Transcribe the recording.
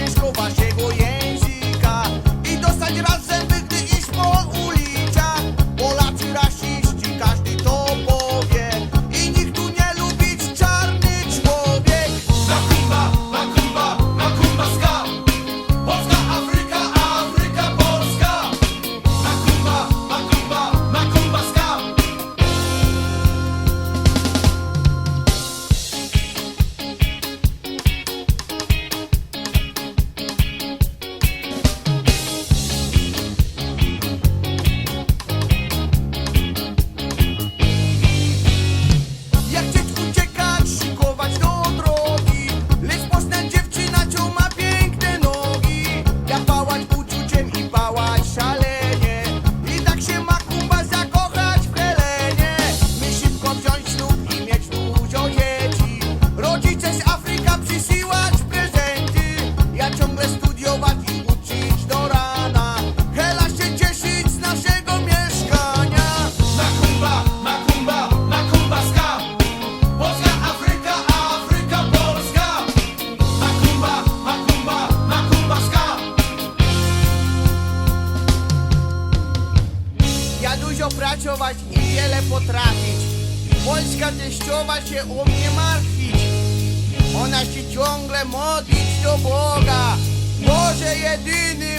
ciężko waszego języka i dostać razem, gdy iść po ulicach. Polacy rasiści, każdy to powie i nikt tu nie lubić czarny człowiek. Makumba, makumba, makumba ska. Polska Afryka, a Afryka Polska. Makumba, makumba, makumba ska. Jak chcieć uciekać, szykować do drogi, lecz poznać dziewczyna, co ma piękne nogi. Ja pałać uczuciem i pałać szalenie, i tak się Makumba zakochać w Helenie. My szybko wziąć ślub i mieć dużo dzieci, rodzice z Afryka przysyłać prezenty. Ja ciągle studiować i uczyć do rana, Hela się cieszyć z naszego mieszkania. Makumba, makumba, makumba ska. Polska Afryka, a Afryka Polska. Makumba, makumba, makumba ska. Ja dużo pracować i wiele potrafić. Polska teściowa się o mnie martwić. Ona się ciągle modlić do Boga. Boże jedyny